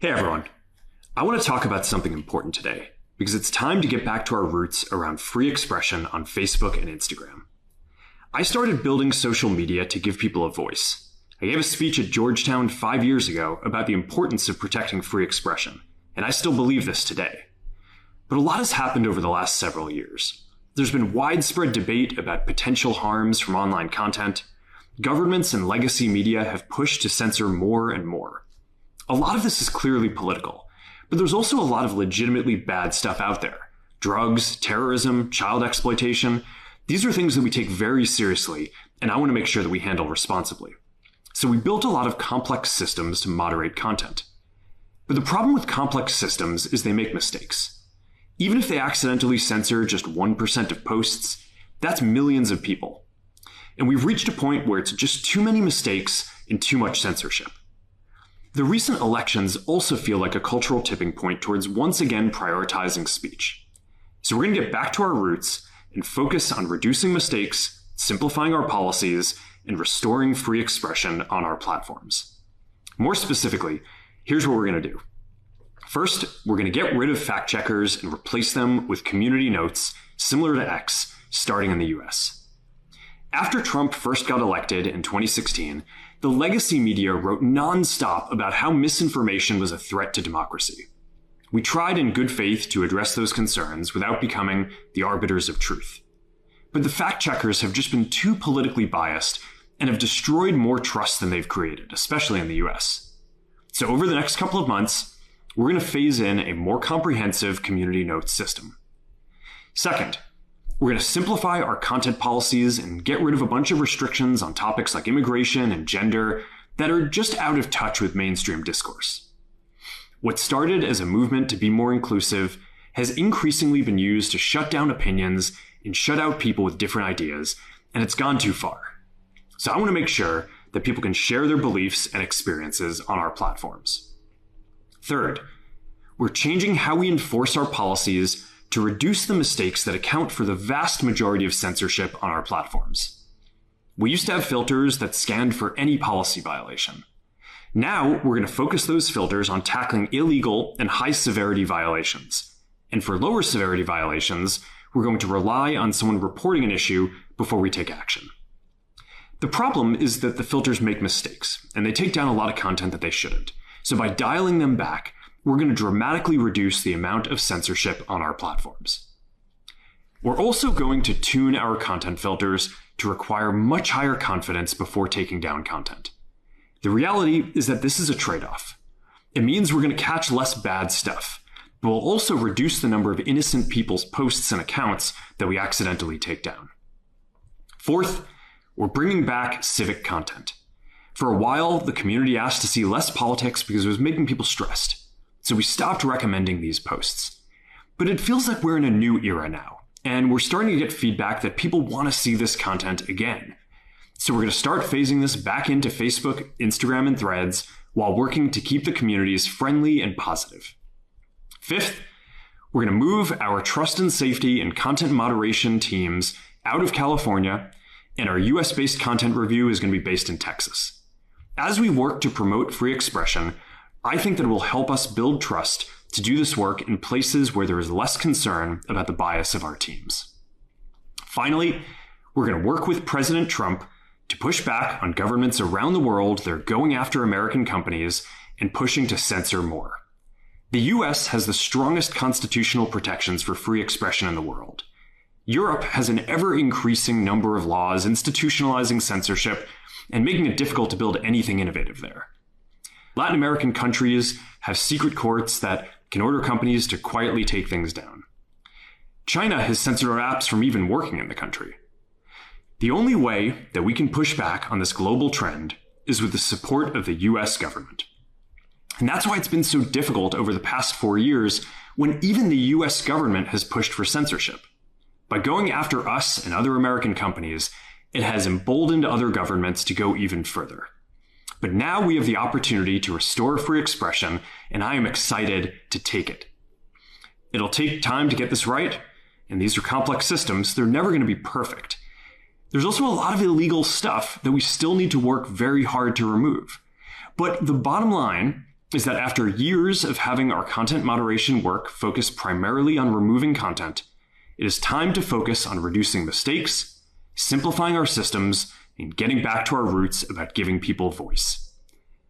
Hey everyone, I want to talk about something important today because it's time to get back to our roots around free expression on Facebook and Instagram. I started building social media to give people a voice. I gave a speech at Georgetown 5 years ago about the importance of protecting free expression, and I still believe this today. But a lot has happened over the last several years. There's been widespread debate about potential harms from online content. Governments and legacy media have pushed to censor more and more. A lot of this is clearly political, but there's also a lot of legitimately bad stuff out there. Drugs, terrorism, child exploitation. These are things that we take very seriously, and I want to make sure that we handle responsibly. So we built a lot of complex systems to moderate content. But the problem with complex systems is they make mistakes. Even if they accidentally censor just 1% of posts, that's millions of people. And we've reached a point where it's just too many mistakes and too much censorship. The recent elections also feel like a cultural tipping point towards once again prioritizing speech. So we're going to get back to our roots and focus on reducing mistakes, simplifying our policies, and restoring free expression on our platforms. More specifically, here's what we're going to do. First, we're going to get rid of fact checkers and replace them with community notes similar to X, starting in the US. After Trump first got elected in 2016, the legacy media wrote nonstop about how misinformation was a threat to democracy. We tried in good faith to address those concerns without becoming the arbiters of truth. But the fact checkers have just been too politically biased and have destroyed more trust than they've created, especially in the US. So over the next couple of months, we're going to phase in a more comprehensive community notes system. Second, we're going to simplify our content policies and get rid of a bunch of restrictions on topics like immigration and gender that are just out of touch with mainstream discourse. What started as a movement to be more inclusive has increasingly been used to shut down opinions and shut out people with different ideas, and it's gone too far. So I want to make sure that people can share their beliefs and experiences on our platforms. Third, we're changing how we enforce our policies to reduce the mistakes that account for the vast majority of censorship on our platforms. We used to have filters that scanned for any policy violation. Now, we're going to focus those filters on tackling illegal and high-severity violations. And for lower severity violations, we're going to rely on someone reporting an issue before we take action. The problem is that the filters make mistakes, and they take down a lot of content that they shouldn't. So by dialing them back, we're going to dramatically reduce the amount of censorship on our platforms. We're also going to tune our content filters to require much higher confidence before taking down content. The reality is that this is a trade-off. It means we're going to catch less bad stuff, but we'll also reduce the number of innocent people's posts and accounts that we accidentally take down. Fourth, we're bringing back civic content. For a while, the community asked to see less politics because it was making people stressed. So we stopped recommending these posts. But it feels like we're in a new era now, and we're starting to get feedback that people want to see this content again. So we're going to start phasing this back into Facebook, Instagram, and Threads while working to keep the communities friendly and positive. Fifth, we're going to move our trust and safety and content moderation teams out of California, and our US-based content review is going to be based in Texas. As we work to promote free expression, I think that it will help us build trust to do this work in places where there is less concern about the bias of our teams. Finally, we're going to work with President Trump to push back on governments around the world that are going after American companies and pushing to censor more. The US has the strongest constitutional protections for free expression in the world. Europe has an ever-increasing number of laws institutionalizing censorship and making it difficult to build anything innovative there. Latin American countries have secret courts that can order companies to quietly take things down. China has censored our apps from even working in the country. The only way that we can push back on this global trend is with the support of the US government. And that's why it's been so difficult over the past 4 years when even the US government has pushed for censorship. By going after us and other American companies, it has emboldened other governments to go even further. But now we have the opportunity to restore free expression, and I am excited to take it. It'll take time to get this right, and these are complex systems. They're never going to be perfect. There's also a lot of illegal stuff that we still need to work very hard to remove. But the bottom line is that after years of having our content moderation work focus primarily on removing content, it is time to focus on reducing mistakes, simplifying our systems, and getting back to our roots about giving people voice.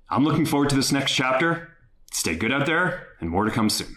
I'm looking forward to this next chapter. Stay good out there, and more to come soon.